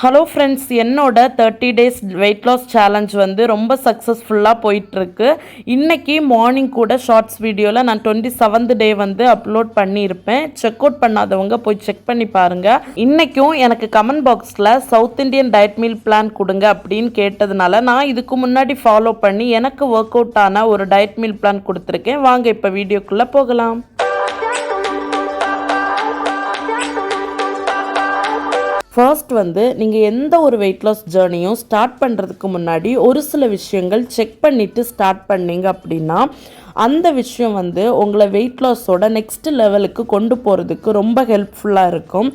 Hello friends, என்னோட 30 days weight loss challenge வந்து ரொம்ப சக்ஸஸ்ஃபுல்லாக போயிட்டுருக்கு. இன்றைக்கி மார்னிங் கூட ஷார்ட்ஸ் வீடியோவில் நான் 27th டே வந்து அப்லோட் பண்ணியிருப்பேன். செக் அவுட் பண்ணாதவங்க போய் செக் பண்ணி பாருங்கள். இன்றைக்கும் எனக்கு கமெண்ட் பாக்ஸில் south Indian diet meal plan கொடுங்க அப்படின்னு கேட்டதுனால நான் இதுக்கு முன்னாடி ஃபாலோ பண்ணி எனக்கு ஒர்க் அவுட் ஆன ஒரு டயட் மீல் பிளான் கொடுத்துருக்கேன். வாங்க இப்போ வீடியோக்குள்ளே போகலாம். ஃபர்ஸ்ட் வந்து நீங்கள் எந்த ஒரு வெயிட் லாஸ் ஜேர்னியும் ஸ்டார்ட் பண்ணுறதுக்கு முன்னாடி ஒரு சில விஷயங்கள் செக் பண்ணிவிட்டு ஸ்டார்ட் பண்ணிங்க அப்படின்னா அந்த விஷயம் வந்து உங்களை வெயிட் லாஸோட நெக்ஸ்ட் லெவலுக்கு கொண்டு போகிறதுக்கு ரொம்ப ஹெல்ப்ஃபுல்லாக இருக்கும்.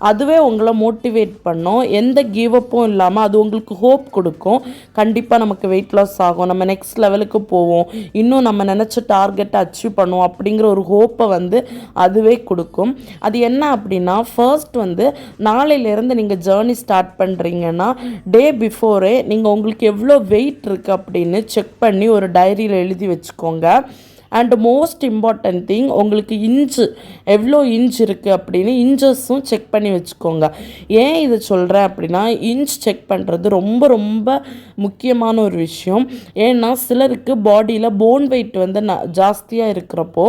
அதுவே உங்களை மோட்டிவேட் பண்ணும். எந்த கிவ் அப்பும் இல்லாமல் அது உங்களுக்கு ஹோப் கொடுக்கும். கண்டிப்பாக நமக்கு வெயிட் லாஸ் ஆகும், நம்ம நெக்ஸ்ட் லெவலுக்கு போவோம், இன்னும் நம்ம நினச்ச டார்கெட்டை அச்சீவ் பண்ணுவோம் அப்படிங்கிற ஒரு ஹோப்பை வந்து அதுவே கொடுக்கும். அது என்ன அப்படின்னா, ஃபர்ஸ்ட் வந்து நாளையிலேருந்து நீங்கள் ஜேர்னி ஸ்டார்ட் பண்ணுறீங்கன்னா டே பிஃபோரே நீங்கள் உங்களுக்கு எவ்வளோ வெயிட் இருக்குது அப்படின்னு செக் பண்ணி ஒரு டைரியில் எழுதி வச்சுக்கோங்க. அண்ட் மோஸ்ட் இம்பார்ட்டன்ட் திங், உங்களுக்கு எவ்வளோ இன்ச் இருக்குது அப்படின்னு இன்ச்சஸும் செக் பண்ணி வச்சுக்கோங்க. ஏன் இதை சொல்கிறேன் அப்படின்னா, இன்ச் செக் பண்ணுறது ரொம்ப ரொம்ப முக்கியமான ஒரு விஷயம். ஏன்னா சிலருக்கு பாடியில் போன் வெயிட் வந்து ஜாஸ்தியாக இருக்கிறப்போ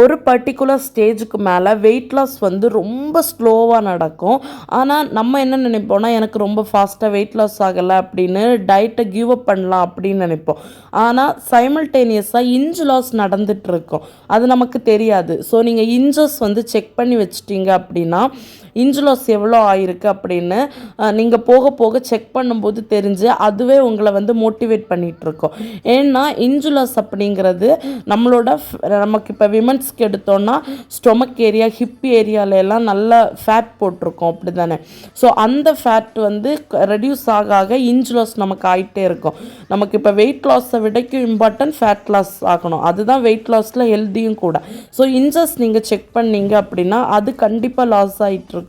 ஒரு பர்டிகுலர் ஸ்டேஜுக்கு மேலே வெயிட் லாஸ் வந்து ரொம்ப ஸ்லோவாக நடக்கும். ஆனால் நம்ம என்ன நினைப்போம்னா, எனக்கு ரொம்ப ஃபாஸ்ட்டாக வெயிட் லாஸ் ஆகலை அப்படின்னு டயட்டை கிவ் அப் பண்ணலாம் அப்படின்னு நினைப்போம். ஆனால் சைமல்டேனியஸாக இன்ச் லாஸ் நடந்துகிட்ருக்கோம், அது நமக்கு தெரியாது. ஸோ நீங்கள் இன்ச்சஸ் வந்து செக் பண்ணி வச்சிட்டிங்க அப்படின்னா இன்ச் லாஸ் எவ்வளோ ஆயிருக்கு அப்படின்னு நீங்கள் போக போக செக் பண்ணும்போது தெரிஞ்சு அதுவே உங்களை வந்து மோட்டிவேட் பண்ணிகிட்ருக்கோம். ஏன்னா இன்ச் லாஸ் அப்படிங்கிறது நமக்கு இப்போ விமன்ஸ்க்கு எடுத்தோன்னா ஸ்டொமக் ஏரியா, ஹிப் ஏரியாலெல்லாம் நல்லா ஃபேட் போட்டிருக்கோம், அப்படி தானே? ஸோ அந்த ஃபேட் வந்து ரெடியூஸ் ஆக இன்ச் லாஸ் நமக்கு ஆகிட்டே இருக்கும். நமக்கு இப்போ வெயிட் லாஸை விடைக்கும் இம்பார்ட்டன்ட் ஃபேட் லாஸ் ஆகணும். அதுதான் வெயிட் லாஸில் ஹெல்த்தியும் கூட. ஸோ இன்ச்சஸ் நீங்கள் செக் பண்ணீங்க அப்படின்னா அது கண்டிப்பாக லாஸ் ஆகிட்டு இருக்கும்.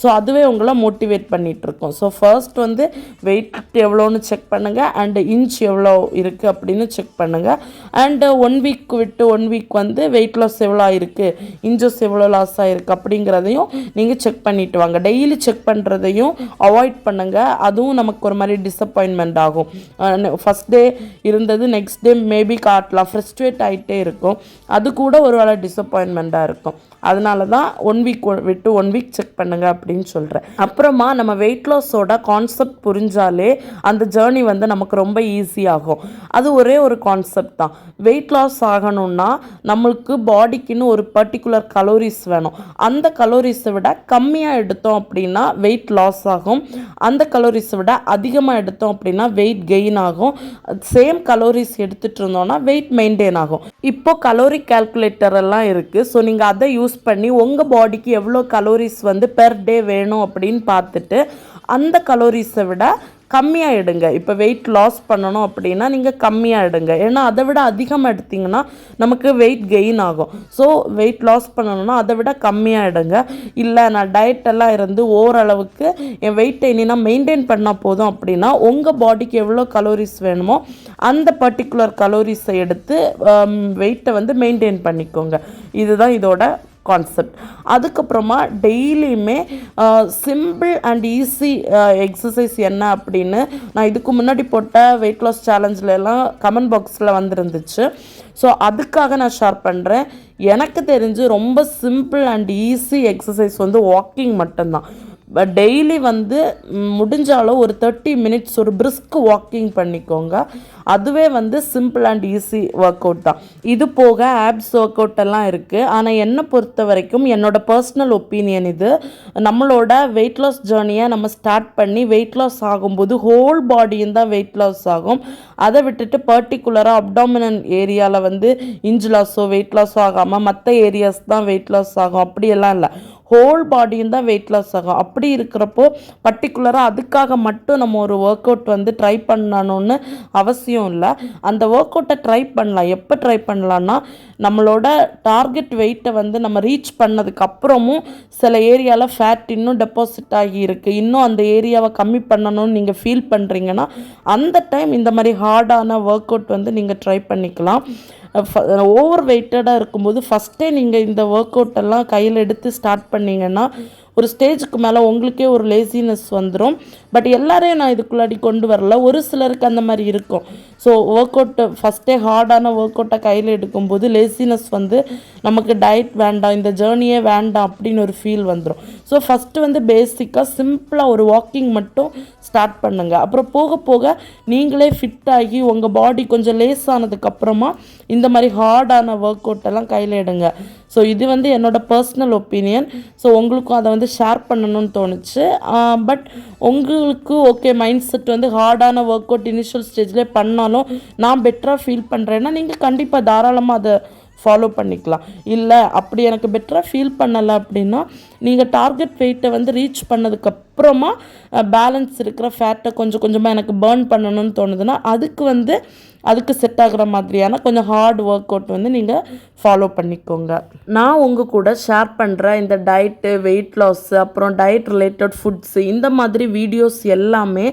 ஸோ அதுவே உங்களை மோட்டிவேட் பண்ணிகிட்டு இருக்கும். ஸோ ஃபர்ஸ்ட் வந்து வெயிட் எவ்வளோன்னு செக் பண்ணுங்கள், அண்டு இன்ச் எவ்வளோ இருக்குது அப்படின்னு செக் பண்ணுங்கள். அண்டு 1 வீக் விட்டு 1 வீக் வந்து வெயிட் லாஸ் எவ்வளோ ஆயிருக்கு, இன்ச்சஸ் எவ்வளோ லாஸ் ஆகிருக்கு அப்படிங்கிறதையும் நீங்கள் செக் பண்ணிட்டு வாங்க. டெய்லி செக் பண்ணுறதையும் அவாய்ட் பண்ணுங்கள். அதுவும் நமக்கு ஒரு மாதிரி டிசப்பாயின்மெண்ட் ஆகும். ஃபஸ்ட் டே இருந்தது நெக்ஸ்ட் டே மேபி காட்டலாம், ஃப்ரஸ்ட்ரேட் ஆகிட்டே இருக்கும். அது கூட ஒரு வேளை டிசப்பாயின்மெண்ட்டாக இருக்கும். அதனால தான் 1 வீக் விட்டு 1 வீக் செக் பண்ணுங்க அப்படின்னு சொல்கிறேன். அப்புறமா நம்ம வெயிட் லாஸோட கான்செப்ட் புரிஞ்சாலே அந்த ஜேர்னி வந்து நமக்கு ரொம்ப ஈஸியாகும். அது ஒரே ஒரு கான்செப்ட் தான். வெயிட் லாஸ் ஆகணும்னா நம்மளுக்கு பாடிக்குன்னு ஒரு பர்டிகுலர் கலோரிஸ் வேணும். அந்த கலோரிஸை விட கம்மியாக எடுத்தோம் அப்படின்னா வெயிட் லாஸ் ஆகும். அந்த கலோரிஸை விட அதிகமாக எடுத்தோம் அப்படின்னா வெயிட் கெயின் ஆகும். சேம் கலோரிஸ் எடுத்துகிட்டு இருந்தோம்னா வெயிட் மெயின்டைன் ஆகும். இப்போ கலோரி கால்குலேட்டர் எல்லாம் இருக்குது. ஸோ நீங்கள் அதை யூஸ் பண்ணி உங்கள் பாடிக்கு எவ்வளோ கலோரிஸ் வந்து பெர் டே வேணும் அப்படின்னு பார்த்துட்டு அந்த கலோரிஸை விட கம்மியாக எடுங்க. இப்போ வெயிட் லாஸ் பண்ணணும் அப்படின்னா நீங்கள் கம்மியாக எடுங்க. ஏன்னா அதை விட அதிகமாக எடுத்திங்கன்னா நமக்கு வெயிட் கெயின் ஆகும். ஸோ வெயிட் லாஸ் பண்ணணும்னா அதை விட கம்மியாக எடுங்க. இல்லை நான் டயட்டெல்லாம் இருந்து ஓரளவுக்கு என் வெயிட்டை இனி மெயின்டைன் பண்ணால் போதும் அப்படின்னா உங்கள் பாடிக்கு எவ்வளோ கலோரிஸ் வேணுமோ அந்த பர்டிகுலர் கலோரிஸை எடுத்து வெயிட்டை வந்து மெயின்டைன் பண்ணிக்கோங்க. இதுதான் இதோட கான்செப்ட். அதுக்கப்புறமா டெய்லியுமே சிம்பிள் அண்ட் ஈஸி எக்ஸசைஸ் என்ன அப்படின்னு நான் இதுக்கு முன்னாடி போட்ட வெயிட் லாஸ் சேலஞ்சிலலாம் கமெண்ட் பாக்ஸில் வந்துருந்துச்சு. ஸோ அதுக்காக நான் ஷேர் பண்ணுறேன். எனக்கு தெரிஞ்சு ரொம்ப சிம்பிள் அண்ட் ஈஸி எக்ஸசைஸ் வந்து வாக்கிங் மட்டும்தான். டெய்லி வந்து முடிஞ்சாலும் ஒரு 30 மினிட்ஸ் ஒரு பிரிஸ்க் வாக்கிங் பண்ணிக்கோங்க. அதுவே வந்து simple and easy work out தான். இது போக ஆப்ஸ் ஒர்க் அவுட் எல்லாம் இருக்குது. ஆனால் என்னை பொறுத்த வரைக்கும் என்னோட பர்சனல் ஒப்பீனியன் இது, நம்மளோட வெயிட் லாஸ் ஜேர்னியை நம்ம ஸ்டார்ட் பண்ணி வெயிட் லாஸ் ஆகும்போது ஹோல் பாடியும் தான் வெயிட் லாஸ் ஆகும். அதை விட்டுட்டு பர்டிகுலராக அப்டாமினல் ஏரியாவில் வந்து இன்ச் லாஸோ வெயிட் லாஸோ ஆகாமல் மற்ற ஏரியாஸ் தான் வெயிட் லாஸ் ஆகும் அப்படியெல்லாம் இல்லை. ஹோல் பாடியும் தான் வெயிட் லாஸ் ஆகும். அப்படி இருக்கிறப்போ பர்டிகுலராக அதுக்காக மட்டும் நம்ம ஒரு ஒர்க் அவுட் வந்து ட்ரை பண்ணணும்னு அவசியம் இல்லை. அந்த ஒர்க் அவுட்டை ட்ரை பண்ணலாம். எப்போ ட்ரை பண்ணலான்னா, நம்மளோட டார்கெட் வெயிட்டை வந்து நம்ம ரீச் பண்ணதுக்கப்புறமும் சில ஏரியாவில் ஃபேட் இன்னும் டெபாசிட் ஆகி இருக்குது, இன்னும் அந்த ஏரியாவை கம்மி பண்ணணும்னு நீங்கள் ஃபீல் பண்ணுறீங்கன்னா அந்த டைம் இந்த மாதிரி ஹார்டான ஒர்க் அவுட் வந்து நீங்கள் ட்ரை பண்ணிக்கலாம். ஓவர் வெயிட்டடாக இருக்கும்போது ஃபஸ்ட்டே நீங்கள் இந்த ஒர்க் அவுட்டெல்லாம் கையில் எடுத்து ஸ்டார்ட் பண்ணிங்கன்னா ஒரு ஸ்டேஜுக்கு மேலே உங்களுக்கே ஒரு லேசினஸ் வந்துடும். பட் எல்லாரையும் நான் இதுக்குள்ளாடி கொண்டு வரல, ஒரு சிலருக்கு அந்த மாதிரி இருக்கும். ஸோ ஒர்க் அவுட்டு ஃபஸ்ட்டே ஹார்டான ஒர்க் அவுட்டை கையில் எடுக்கும்போது லேசினஸ் வந்து நமக்கு டயட் வேண்டாம், இந்த ஜேர்னியே வேண்டாம் அப்படின்னு ஒரு ஃபீல் வந்துடும். ஸோ ஃபஸ்ட்டு வந்து பேசிக்காக சிம்பிளாக ஒரு வாக்கிங் மட்டும் ஸ்டார்ட் பண்ணுங்கள். அப்புறம் போக போக நீங்களே ஃபிட் ஆகி உங்கள் பாடி கொஞ்சம் லேஸ் ஆனதுக்கப்புறமா இந்த மாதிரி ஹார்டான ஒர்க் அவுட்டெல்லாம் கையில் எடுங்க. ஸோ இது வந்து என்னோடய பர்சனல் ஒப்பீனியன். ஸோ உங்களுக்கும் அதை வந்து ஷேர் பண்ணணும்னு தோணுச்சு. பட் உங்களுக்கு ஓகே மைண்ட் செட் வந்து ஹார்டான ஒர்க் அவுட் இனிஷியல் ஸ்டேஜ்லேயே பண்ணாலும் நான் பெட்டராக ஃபீல் பண்ணுறேன்னா நீங்கள் கண்டிப்பாக தாராளமாக அதை ஃபாலோ பண்ணிக்கலாம். இல்லை அப்படி எனக்கு பெட்டராக ஃபீல் பண்ணலை அப்படின்னா நீங்கள் டார்கெட் வெயிட்டை வந்து ரீச் பண்ணதுக்கப்புறமா பேலன்ஸ் இருக்கிற ஃபேட்டை கொஞ்சம் கொஞ்சமாக எனக்கு பர்ன் பண்ணணும்னு தோணுதுன்னா அதுக்கு செட் ஆகிற மாதிரியான கொஞ்சம் ஹார்ட் ஒர்க் அவுட் வந்து நீங்கள் ஃபாலோ பண்ணிக்கோங்க. நான் உங்கள் கூட ஷேர் பண்ணுற இந்த டயட்டு, வெயிட் லாஸு, அப்புறம் டயட் ரிலேட்டட் ஃபுட்ஸு, இந்த மாதிரி வீடியோஸ் எல்லாமே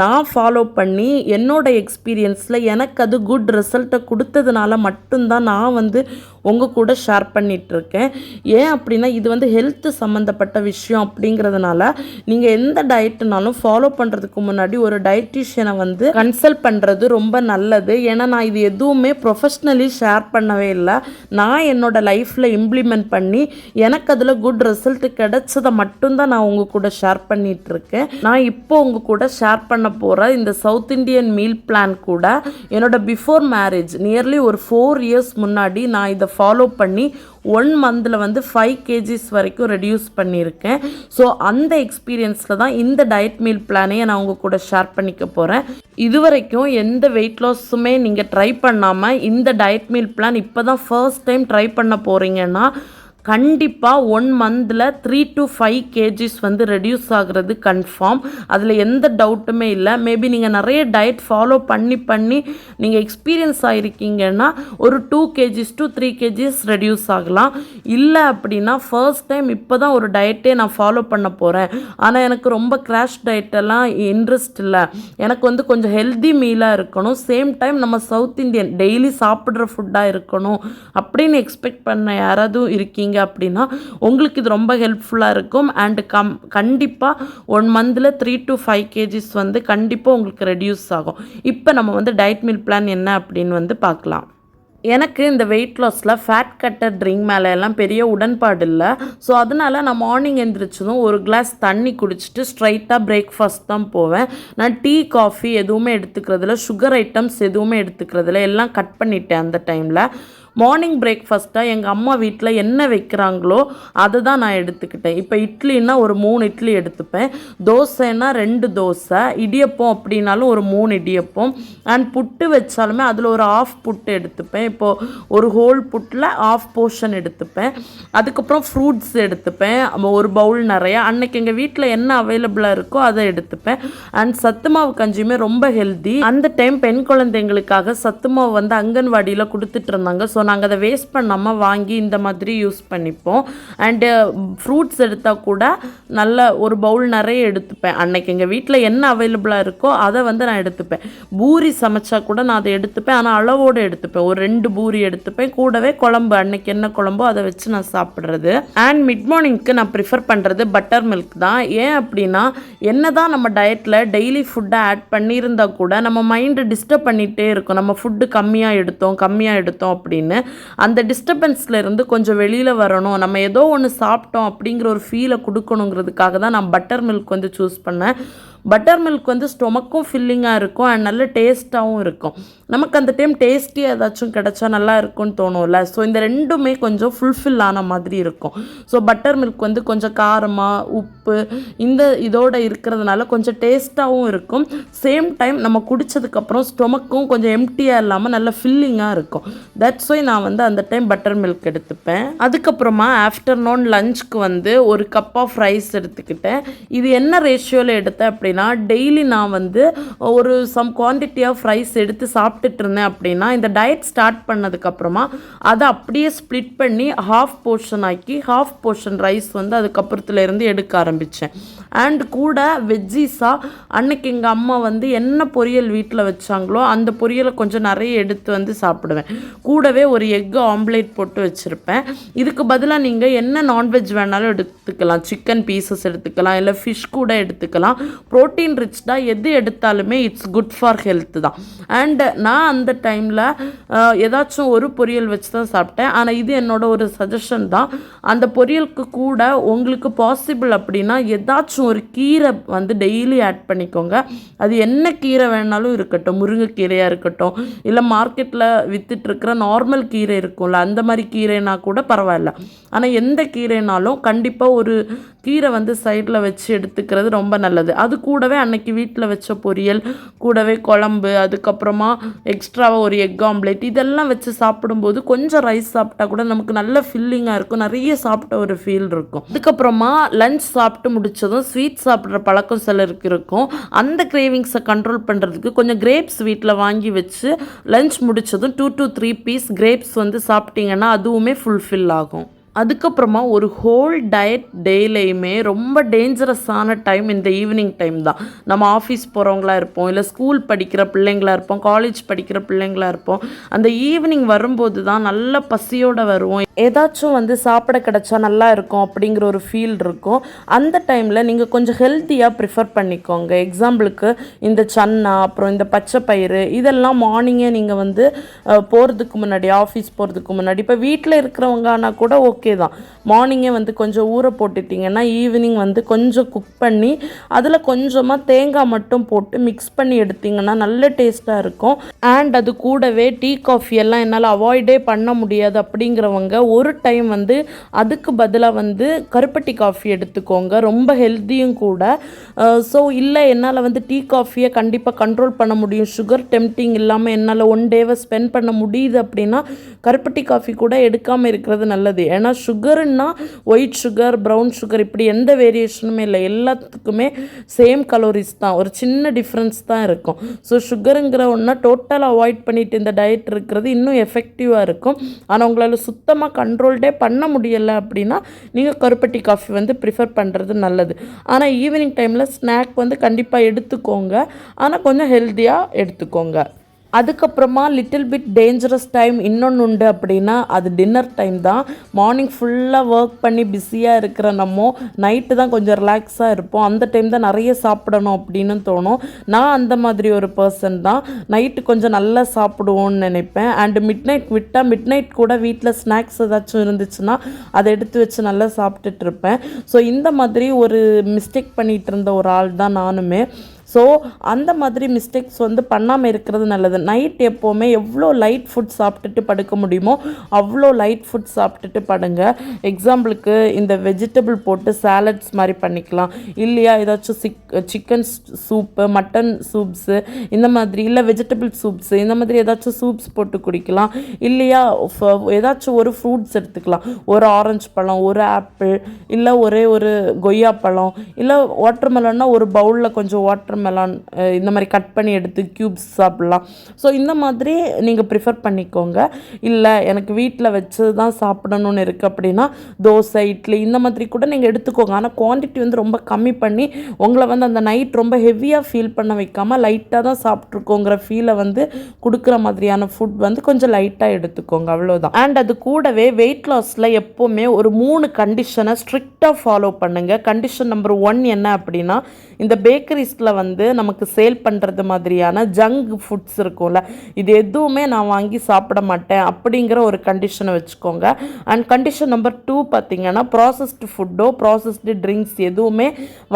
நான் ஃபாலோ பண்ணி என்னோடய எக்ஸ்பீரியன்ஸில் எனக்கு அது குட் ரிசல்ட்டை கொடுத்ததுனால மட்டும்தான் நான் வந்து உங்கள் கூட ஷேர் பண்ணிகிட்ருக்கேன். ஏன் அப்படின்னா இது வந்து ஹெல்த்து சம்மந்தப்பட்ட விஷயம் அப்படிங்கிறதுனால நீங்கள் எந்த டயட்டுனாலும் ஃபாலோ பண்ணுறதுக்கு முன்னாடி ஒரு டயட்டிஷியனை வந்து கன்சல்ட் பண்ணுறது ரொம்ப நல்லது. ஏன்னா நான் இது எதுவுமே ப்ரொஃபஷ்னலி ஷேர் பண்ணவே இல்லை. நான் என்னோடய லைஃப்பில் இம்ப்ளிமெண்ட் பண்ணி எனக்கு அதில் குட் ரிசல்ட் கிடைச்சதை மட்டும்தான் நான் உங்கள் கூட ஷேர் பண்ணிகிட்ருக்கேன். நான் இப்போ உங்கள் கூட ஷேர் பண்ண போகிற இந்த சவுத் இண்டியன் மீல் பிளான் கூட என்னோடய பிஃபோர் மேரேஜ் நியர்லி ஒரு 4 இயர்ஸ் முன்னாடி நான் இதை ஃபாலோ பண்ணி 1 மந்தில் வந்து 5 kgs வரைக்கும் ரெடியூஸ் பண்ணியிருக்கேன். ஸோ அந்த எக்ஸ்பீரியன்ஸில் தான் இந்த டயட் மீல் பிளானையே நான் உங்கள் கூட ஷேர் பண்ணிக்க போகிறேன். இது வரைக்கும் எந்த வெயிட் லாஸுமே நீங்கள் ட்ரை பண்ணாமல் இந்த டயட் மீல் பிளான் இப்போ தான் ஃபர்ஸ்ட் டைம் ட்ரை பண்ண போகிறீங்கன்னா கண்டிப்பாக 1 மந்தில் 3 to 5 kgs வந்து ரெடியூஸ் ஆகிறது கன்ஃபார்ம். அதில் எந்த டவுட்டுமே இல்லை. மேபி நீங்கள் நிறைய டயட் ஃபாலோ பண்ணி நீங்கள் எக்ஸ்பீரியன்ஸ் ஆகிருக்கீங்கன்னா ஒரு 2 kgs to 3 kgs ரெடியூஸ் ஆகலாம். இல்லை அப்படின்னா ஃபர்ஸ்ட் டைம் இப்போ தான் ஒரு டயட்டே நான் ஃபாலோ பண்ண போகிறேன், ஆனால் எனக்கு ரொம்ப கிராஷ் டயட்டெல்லாம் இன்ட்ரெஸ்ட் இல்லை, எனக்கு வந்து கொஞ்சம் ஹெல்தி மீலாக இருக்கணும், சேம் டைம் நம்ம சவுத் இண்டியன் டெய்லி சாப்பிட்ற ஃபுட்டாக இருக்கணும் அப்படின்னு எக்ஸ்பெக்ட் பண்ண யாராவது இருக்கீங்க அப்படின்னா உங்களுக்கு இது ரொம்ப ஹெல்ப்ஃபுல்லாக இருக்கும். அண்ட் கண்டிப்பாக 1 மந்தில் 3 to 5 kgs வந்து கண்டிப்பாக உங்களுக்கு ரெடியூஸ் ஆகும். இப்போ நம்ம வந்து டயட் மீல் பிளான் என்ன அப்படின்னு வந்து பார்க்கலாம். எனக்கு இந்த வெயிட் லாஸில் ஃபேட் கட்டர் ட்ரிங்க் மேலே எல்லாம் பெரிய உடன்பாடு இல்லை. ஸோ அதனால் நான் மார்னிங் எழுந்திரிச்சதும் ஒரு கிளாஸ் தண்ணி குடிச்சிட்டு ஸ்ட்ரைட்டாக பிரேக்ஃபாஸ்ட் தான் போவேன். நான் டீ, காஃபி எதுவுமே எடுத்துக்கிறதில்ல, சுகர் ஐட்டம்ஸ் எதுவுமே எடுத்துக்கிறதில்ல, எல்லாம் கட் பண்ணிட்டேன் அந்த டைமில். மார்னிங் பிரேக்ஃபாஸ்ட்டாக எங்கள் அம்மா வீட்டில் என்ன வைக்கிறாங்களோ அதை தான் நான் எடுத்துக்கிட்டேன். இப்போ இட்லின்னா ஒரு 3 இட்லி எடுத்துப்பேன், தோசைன்னா 2 தோசை, இடியப்பம் அப்படின்னாலும் ஒரு 3 இடியப்பம், அண்ட் புட்டு வச்சாலுமே அதில் ஒரு ½ புட்டு எடுத்துப்பேன். இப்போது ஒரு ஹோல் புட்டில் ½ போர்ஷன் எடுத்துப்பேன். அதுக்கப்புறம் ஃப்ரூட்ஸ் எடுத்துப்பேன், ஒரு பவுல் நிறையா. அன்னைக்கு எங்கள் வீட்டில் என்ன அவைலபிளாக இருக்கோ அதை எடுத்துப்பேன். அண்ட் சத்துமாவு கஞ்சியுமே ரொம்ப ஹெல்தி. அந்த டைம் பெண் குழந்தைங்களுக்காக சத்துமாவு வந்து அங்கன்வாடியில் கொடுத்துட்டு இருந்தாங்க. ஸோ நாங்கள் அதை வேஸ்ட் பண்ணாமல் வாங்கி இந்த மாதிரி யூஸ் பண்ணிப்போம். அண்டு ஃப்ரூட்ஸ் எடுத்தால் கூட நல்ல ஒரு பவுல் நிறைய எடுத்துப்பேன். அன்னைக்கு எங்கள் வீட்டில் என்ன அவைலபிளாக இருக்கோ அதை வந்து நான் எடுத்துப்பேன். பூரி சமைச்சா கூட நான் அதை எடுத்துப்பேன், ஆனால் அளவோடு எடுத்துப்பேன். ஒரு 2 பூரி எடுத்துப்பேன், கூடவே குழம்பு அன்னைக்கு என்ன குழம்போ அதை வச்சு நான் சாப்பிட்றது. அண்ட் மிட் மார்னிங்க்கு நான் ப்ரிஃபர் பண்ணுறது பட்டர் மில்க் தான். ஏன் அப்படின்னா என்ன தான் நம்ம டயட்டில் டெய்லி ஃபுட்டை ஆட் பண்ணியிருந்தால் கூட நம்ம மைண்டு டிஸ்டர்ப் பண்ணிகிட்டே இருக்கும், நம்ம ஃபுட்டு கம்மியாக எடுத்தோம் அப்படின்னு. அந்த டிஸ்டர்பன்ஸில் இருந்து கொஞ்சம் வெளியில் வரணும், நம்ம ஏதோ ஒன்று சாப்பிட்டோம் அப்படிங்கிற ஒரு ஃபீலை கொடுக்கணுங்கிறதுக்காக தான் நான் பட்டர் மில்க் வந்து சூஸ் பண்ணேன். பட்டர் மில்க் வந்து ஸ்டொமக்கும் ஃபில்லிங்காக இருக்கும் அண்ட் நல்ல டேஸ்ட்டாகவும் இருக்கும். நமக்கு அந்த டைம் டேஸ்டியாக ஏதாச்சும் கிடச்சா நல்லா இருக்கும்னு தோணும்ல. ஸோ இந்த ரெண்டுமே கொஞ்சம் ஃபுல்ஃபில் ஆன மாதிரி இருக்கும். ஸோ பட்டர் மில்க் வந்து கொஞ்சம் காரமாக, உப்பு இதோட இருக்கிறதுனால கொஞ்சம் டேஸ்ட்டாகவும் இருக்கும். சேம் டைம் நம்ம குடித்ததுக்கப்புறம் ஸ்டொமக்கும் கொஞ்சம் எம்டியாக இல்லாமல் நல்ல ஃபில்லிங்காக இருக்கும். தட்ஸ் ஒய் நான் வந்து அந்த டைம் பட்டர் மில்க் எடுத்துப்பேன். அதுக்கப்புறமா ஆஃப்டர்நூன் லஞ்சுக்கு வந்து ஒரு கப் ஆஃப் ரைஸ் எடுத்துக்கிட்டேன். இது என்ன ரேஷியோவில் எடுத்தேன் அப்படின்னா, டெய்லி நான் வந்து ஒரு சம் குவான்டிட்டி ஆஃப் ரைஸ் எடுத்து சாப்பிட்டுட்டு இருந்தேன் அப்படின்னா இந்த டயட் ஸ்டார்ட் பண்ணதுக்கப்புறமா அதை அப்படியே ஸ்ப்ளிட் பண்ணி ½ போர்ஷன் ஆக்கி ½ போர்ஷன் ரைஸ் வந்து அதுக்கப்புறத்துலேருந்து எடுக்க ஆரம்பித்தேன். அண்ட் கூட வெஜ்ஜீஸாக அன்னைக்கு எங்கள் அம்மா வந்து என்ன பொரியல் வீட்டில் வச்சாங்களோ அந்த பொரியலை கொஞ்சம் நிறைய எடுத்து வந்து சாப்பிடுவேன். கூடவே ஒரு எக் ஆம்லேட் போட்டு வச்சுருப்பேன். இதுக்கு பதிலாக நீங்கள் என்ன நான்வெஜ் வேணாலும் எடுத்துக்கலாம். சிக்கன் பீசஸ் எடுத்துக்கலாம், இல்லை ஃபிஷ் கூட எடுத்துக்கலாம். ப்ரோட்டீன் ரிச்டாக எது எடுத்தாலுமே இட்ஸ் குட் ஃபார் ஹெல்த் தான். அண்ட் நான் அந்த டைமில் ஏதாச்சும் ஒரு பொரியல் வச்சு தான் சாப்பிட்டேன். ஆனால் இது என்னோட ஒரு சஜஷன் தான். அந்த பொரியலுக்கு கூட உங்களுக்கு பாசிபிள் அப்படின்னா ஏதாச்சும் ஒரு கீரை வந்து டெய்லி ஆட் பண்ணிக்கோங்க. அது என்ன கீரை வேணாலும் இருக்கட்டும், முருங்கைக்கீரையாக இருக்கட்டும், இல்லை மார்க்கெட்டில் விற்றுட்ருக்கிற நார்மல் கீரை இருக்கும்ல, அந்த மாதிரி கீரைனா கூட பரவாயில்ல. ஆனால் எந்த கீரைனாலும் கண்டிப்பாக ஒரு கீரை வந்து சைடில் வச்சு எடுத்துக்கிறது ரொம்ப நல்லது. அது கூடவே அன்னைக்கு வீட்டில் வச்ச பொரியல், கூடவே குழம்பு, அதுக்கப்புறமா எக்ஸ்ட்ராவாக ஒரு எக் ஆம்லேட், இதெல்லாம் வச்சு சாப்பிடும்போது கொஞ்சம் ரைஸ் சாப்பிட்டா கூட நமக்கு நல்ல ஃபில்லிங்காக இருக்கும், நிறைய சாப்பிட்ட ஒரு ஃபீல் இருக்கும். அதுக்கப்புறமா லஞ்ச் சாப்பிட்டு முடிச்சதும் ஸ்வீட் சாப்பிட்ற பழக்கம் சிலருக்கு இருக்கும். அந்த கிரேவிங்ஸை கண்ட்ரோல் பண்ணுறதுக்கு கொஞ்சம் கிரேப்ஸ் வீட்டில் வாங்கி வச்சு லஞ்ச் முடிச்சதும் 2 to 3 பீஸ் கிரேப்ஸ் வந்து சாப்பிட்டீங்கன்னா அதுவுமே ஃபுல்ஃபில் ஆகும். அதுக்கப்புறமா ஒரு ஹோல் டயட் டேலையுமே ரொம்ப டேஞ்சரஸான டைம் இந்த ஈவினிங் டைம் தான். நம்ம ஆஃபீஸ் போகிறவங்களா இருப்போம், இல்லை ஸ்கூல் படிக்கிற பிள்ளைங்களா இருப்போம், காலேஜ் படிக்கிற பிள்ளைங்களா இருப்போம். அந்த ஈவினிங் வரும்போது தான் நல்ல பசியோடு வருவோம். ஏதாச்சும் வந்து சாப்பிட கிடச்சா நல்லா இருக்கும் அப்படிங்கிற ஒரு ஃபீல் இருக்கும். அந்த டைமில் நீங்கள் கொஞ்சம் ஹெல்த்தியாக ப்ரிஃபர் பண்ணிக்கோங்க. எக்ஸாம்பிளுக்கு இந்த சன்னா, அப்புறம் இந்த பச்சை பயிறு, இதெல்லாம் மார்னிங்கே நீங்கள் வந்து போகிறதுக்கு முன்னாடி, ஆஃபீஸ் போகிறதுக்கு முன்னாடி, இப்போ வீட்டில் இருக்கிறவங்க ஆனால் கூட ஓகே தான், மார்னிங்கே வந்து கொஞ்சம் ஊற போட்டுட்டிங்கன்னா ஈவினிங் வந்து கொஞ்சம் குக் பண்ணி அதில் கொஞ்சமாக தேங்காய் மட்டும் போட்டு மிக்ஸ் பண்ணி எடுத்திங்கன்னா நல்ல டேஸ்ட்டாக இருக்கும். அண்ட் அது கூடவே டீ காஃபி எல்லாம் என்னால் அவாய்டே பண்ண முடியாது அப்படிங்கிறவங்க ஒரு டைம் வந்து அதுக்கு பதிலாக வந்து கருப்பட்டி காஃபி எடுத்துக்கோங்க, ரொம்ப ஹெல்த்தியும் கூட. ஸோ இல்லை என்னால் வந்து டீ காஃபியை கண்டிப்பாக கண்ட்ரோல் பண்ண முடியும், சுகர் டெம்ப்டிங் இல்லாமல் என்னால் ஒன் டேவை ஸ்பெண்ட் பண்ண முடியுது அப்படின்னா கருப்பட்டி காஃபி கூட எடுக்காமல் இருக்கிறது நல்லது. ஏன்னா சுகருன்னா ஒயிட் சுகர், ப்ரௌன் சுகர் இப்படி எந்த வேரியேஷனுமே இல்லை, எல்லாத்துக்குமே சேம் கலோரிஸ் தான், ஒரு சின்ன டிஃப்ரென்ஸ் தான் இருக்கும். ஸோ சுகருங்கிற ஒன்றா டோட்டலாக அவாய்ட் பண்ணிவிட்டு இந்த டயட் இருக்கிறது இன்னும் எஃபெக்டிவாக இருக்கும். ஆனால் உங்களால் சுத்தமாக கண்ட்ரோல்டே பண்ண முடியலை அப்படின்னா நீங்கள் கருப்பட்டி காஃபி வந்து ப்ரிஃபர் பண்ணுறது நல்லது. ஆனால் ஈவினிங் டைமில் ஸ்நாக் வந்து கண்டிப்பாக எடுத்துக்கோங்க, ஆனால் கொஞ்சம் ஹெல்த்தியாக எடுத்துக்கோங்க. அதுக்கப்புறமா லிட்டில் பிட் டேஞ்சரஸ் டைம் இன்னொன்று உண்டு அப்படின்னா அது டின்னர் டைம் தான். மார்னிங் ஃபுல்லாக ஒர்க் பண்ணி பிஸியாக இருக்கிற நம்ம நைட்டு தான் கொஞ்சம் ரிலாக்ஸாக இருப்போம், அந்த டைம் தான் நிறைய சாப்பிடணும் அப்படின்னு தோணும். நான் அந்த மாதிரி ஒரு பர்சன் தான், நைட்டு கொஞ்சம் நல்லா சாப்பிடுவோன்னு நினைப்பேன். அண்டு மிட் நைட் விட்டால் மிட் நைட் கூட வீட்டில் ஸ்நாக்ஸ் ஏதாச்சும் இருந்துச்சுன்னா அதை எடுத்து வச்சு நல்லா சாப்பிட்டுட்டு இருப்பேன். ஸோ இந்த மாதிரி ஒரு மிஸ்டேக் பண்ணிகிட்டு இருந்த ஒரு ஆள் தான் நானுமே. ஸோ அந்த மாதிரி மிஸ்டேக்ஸ் வந்து பண்ணாமல் இருக்கிறது நல்லது. நைட் எப்போவுமே எவ்வளோ லைட் ஃபுட் சாப்பிட்டுட்டு படுக்க முடியுமோ அவ்வளோ லைட் ஃபுட் சாப்பிட்டுட்டு படுங்க. எக்ஸாம்பிளுக்கு இந்த வெஜிடபிள் போட்டு சாலட்ஸ் மாதிரி பண்ணிக்கலாம், இல்லையா ஏதாச்சும் சிக்கன் சூப்பு, மட்டன் சூப்ஸு, இந்த மாதிரி, இல்லை வெஜிடபிள் சூப்ஸு, இந்த மாதிரி ஏதாச்சும் சூப்ஸ் போட்டு குடிக்கலாம். இல்லையா ஏதாச்சும் ஒரு ஃப்ரூட்ஸ் எடுத்துக்கலாம், ஒரு ஆரஞ்சு பழம், ஒரு ஆப்பிள், இல்லை ஒரே ஒரு கொய்யா பழம், இல்லை வாட்டர் மெலன்னா ஒரு பவுலில் கொஞ்சம் வாட்டர் மெலான் இந்த மாதிரி கட் பண்ணி எடுத்து க்யூப்ஸ் சாப்பிட்லாம். ஸோ இந்த மாதிரி நீங்கள் ப்ரிஃபர் பண்ணிக்கோங்க. இல்லை எனக்கு வீட்டில் வச்சு தான் சாப்பிடணும்னு இருக்குது அப்படின்னா தோசை, இட்லி இந்த மாதிரி கூட நீங்கள் எடுத்துக்கோங்க. ஆனால் குவான்டிட்டி வந்து ரொம்ப கம்மி பண்ணி உங்களை வந்து அந்த நைட் ரொம்ப ஹெவியாக ஃபீல் பண்ண வைக்காமல் லைட்டாக தான் சாப்பிட்ருக்கோங்கிற ஃபீலை வந்து கொடுக்குற மாதிரியான ஃபுட் வந்து கொஞ்சம் லைட்டாக எடுத்துக்கோங்க, அவ்வளோதான். அண்ட் அது கூடவே வெயிட் லாஸில் எப்போவுமே ஒரு 3 கண்டிஷனை ஸ்ட்ரிக்டாக ஃபாலோ பண்ணுங்கள். கண்டிஷன் நம்பர் 1 என்ன அப்படின்னா, இந்த பேக்கரிஸில் வந்து நமக்கு சேல் பண்ணுறது மாதிரியான ஜங்க் ஃபுட்ஸ் இருக்கும்ல, இது எதுவுமே நான் வாங்கி சாப்பிட மாட்டேன் அப்படிங்கிற ஒரு கண்டிஷனை வச்சுக்கோங்க. அண்ட் கண்டிஷன் நம்பர் 2 பார்த்திங்கன்னா, ப்ராசஸ்டு ஃபுட்டோ ப்ராசஸ்டு ட்ரிங்க்ஸ் எதுவுமே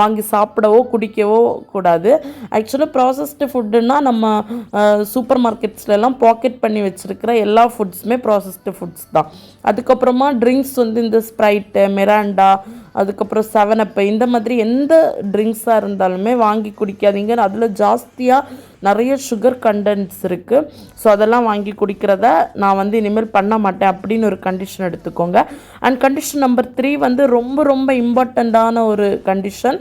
வாங்கி சாப்பிடவோ குடிக்கவோ கூடாது. ஆக்சுவலாக ப்ராசஸ்டு ஃபுட்டுன்னா நம்ம சூப்பர் மார்க்கெட்ஸ்லாம் பாக்கெட் பண்ணி வச்சுருக்கிற எல்லா ஃபுட்ஸுமே ப்ராசஸ்டு ஃபுட்ஸ் தான். அதுக்கப்புறமா ட்ரிங்க்ஸ் வந்து இந்த ஸ்ப்ரைட்டு, மிராண்டா, அதுக்கப்புறம் 7up இந்த மாதிரி எந்த ட்ரிங்க்ஸாக இருந்தாலுமே வாங்கி குடிக்காதீங்க. அதில் ஜாஸ்தியாக நிறைய சுகர் கண்டென்ட்ஸ் இருக்குது. ஸோ அதெல்லாம் வாங்கி குடிக்கிறத நான் வந்து இனிமேல் பண்ண மாட்டேன் அப்படின்னு ஒரு கண்டிஷன் எடுத்துக்கோங்க. அண்ட் கண்டிஷன் நம்பர் 3 வந்து ரொம்ப ரொம்ப இம்பார்ட்டண்ட்டான ஒரு கண்டிஷன்,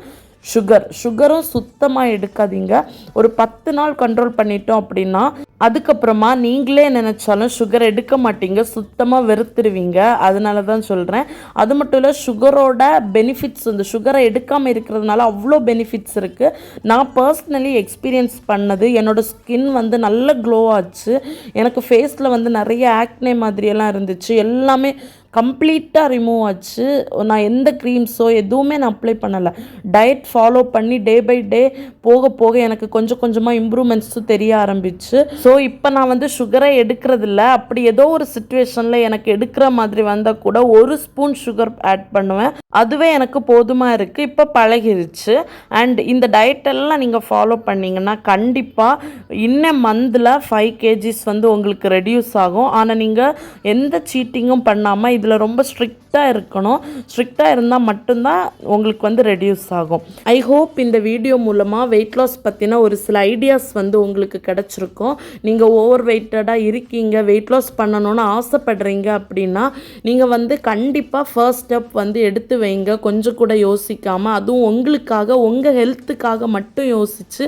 சுகரும் சுத்தமாக எடுக்காதீங்க. ஒரு 10 நாள் கண்ட்ரோல் பண்ணிட்டோம் அப்படின்னா அதுக்கப்புறமா நீங்களே நினச்சாலும் சுகர் எடுக்க மாட்டீங்க, சுத்தமாக வெறுத்துருவீங்க. அதனால தான் சொல்கிறேன். அது மட்டும் இல்லை, சுகரோட பெனிஃபிட்ஸ் இந்த சுகரை எடுக்காமல் இருக்கிறதுனால அவ்வளோ பெனிஃபிட்ஸ் இருக்குது. நான் பர்சனலி எக்ஸ்பீரியன்ஸ் பண்ணது, என்னோடய ஸ்கின் வந்து நல்ல க்ளோ ஆச்சு. எனக்கு ஃபேஸில் வந்து நிறைய ஆக்னே மாதிரியெல்லாம் இருந்துச்சு, எல்லாமே கம்ப்ளீட்டாக ரிமூவ் ஆச்சு. நான் எந்த க்ரீம்ஸோ எதுவுமே நான் அப்ளை பண்ணலை. டயட் ஃபாலோ பண்ணி டே பை டே போக போக எனக்கு கொஞ்சம் கொஞ்சமாக இம்ப்ரூவ்மெண்ட்ஸும் தெரிய ஆரம்பிச்சு. ஸோ இப்போ நான் வந்து சுகரை எடுக்கிறதில்ல. அப்படி ஏதோ ஒரு சுச்சுவேஷனில் எனக்கு எடுக்கிற மாதிரி வந்தால் கூட 1 ஸ்பூன் சுகர் ஆட் பண்ணுவேன். அதுவே எனக்கு போதுமாக இருக்குது. இப்போ பழகிருச்சு. அண்ட் இந்த டயட்டெல்லாம் நீங்கள் ஃபாலோ பண்ணிங்கன்னா கண்டிப்பாக இன்னும் மந்தில் 5 kgs வந்து உங்களுக்கு ரெடியூஸ் ஆகும். ஆனால் நீங்கள் எந்த சீட்டிங்கும் பண்ணாமல் இதில் ரொம்ப ஸ்ட்ரிக்டாக இருக்கணும். ஸ்ட்ரிக்டாக இருந்தால் மட்டும்தான் உங்களுக்கு வந்து ரெடியூஸ் ஆகும். ஐ ஹோப் இந்த வீடியோ மூலமாக வெயிட் லாஸ் பற்றின ஒரு சில ஐடியாஸ் வந்து உங்களுக்கு கிடச்சிருக்கும். நீங்கள் ஓவர் வெயிட்டடாக இருக்கீங்க, வெயிட் லாஸ் பண்ணணும்னு ஆசைப்படுறீங்க அப்படின்னா நீங்கள் வந்து கண்டிப்பாக ஃபர்ஸ்ட் ஸ்டெப் வந்து எடுத்து வைங்க. கொஞ்சம் கூட யோசிக்காமல், அதுவும் உங்களுக்காக உங்கள் ஹெல்த்துக்காக மட்டும் யோசித்து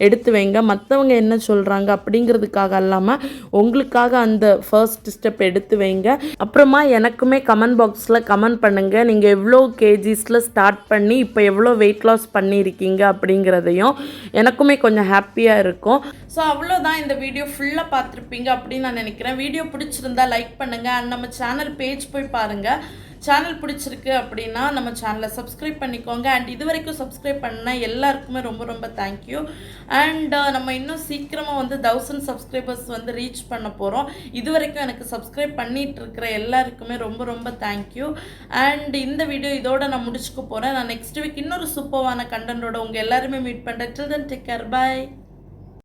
எடுத்து வைங்க. மற்றவங்க என்ன சொல்கிறாங்க அப்படிங்கிறதுக்காக இல்லாமல் உங்களுக்காக அந்த ஃபர்ஸ்ட் ஸ்டெப் எடுத்து வைங்க. அப்புறமா எனக்குமே கமெண்ட் பாக்ஸில் கமெண்ட் பண்ணுங்கள், நீங்கள் எவ்வளோ கேஜிஸில் ஸ்டார்ட் பண்ணி இப்போ எவ்வளோ வெயிட் லாஸ் பண்ணியிருக்கீங்க அப்படிங்கிறதையும். எனக்குமே கொஞ்சம் ஹாப்பியாக இருக்கும். ஸோ அவ்வளோதான், இந்த வீடியோ ஃபுல்லாக பார்த்துருப்பீங்க அப்படின்னு நான் நினைக்கிறேன். வீடியோ பிடிச்சிருந்தா லைக் பண்ணுங்கள் அண்ட் நம்ம சேனல் பேஜ் போய் பாருங்கள். சேனல் பிடிச்சிருக்கு அப்படின்னா நம்ம சேனலை சப்ஸ்கிரைப் பண்ணிக்கோங்க. அண்ட் இது வரைக்கும் சப்ஸ்கிரைப் பண்ண எல்லாருக்குமே ரொம்ப ரொம்ப தேங்க்யூ. அண்ட் நம்ம இன்னும் சீக்கிரமாக வந்து 1000 சப்ஸ்கிரைபர்ஸ் வந்து ரீச் பண்ண போகிறோம். இது வரைக்கும் எனக்கு சப்ஸ்கிரைப் பண்ணிகிட்டு இருக்கிற எல்லாருக்குமே ரொம்ப ரொம்ப தேங்க்யூ. அண்ட் இந்த வீடியோ இதோட நான் முடிச்சுக்க போகிறேன். நான் நெக்ஸ்ட் வீக் இன்னொரு சூப்பரான கண்டென்ட்டோட உங்கள் எல்லாருமே மீட் பண்ணுறேன். டில் தென் டேக் கேர், பை.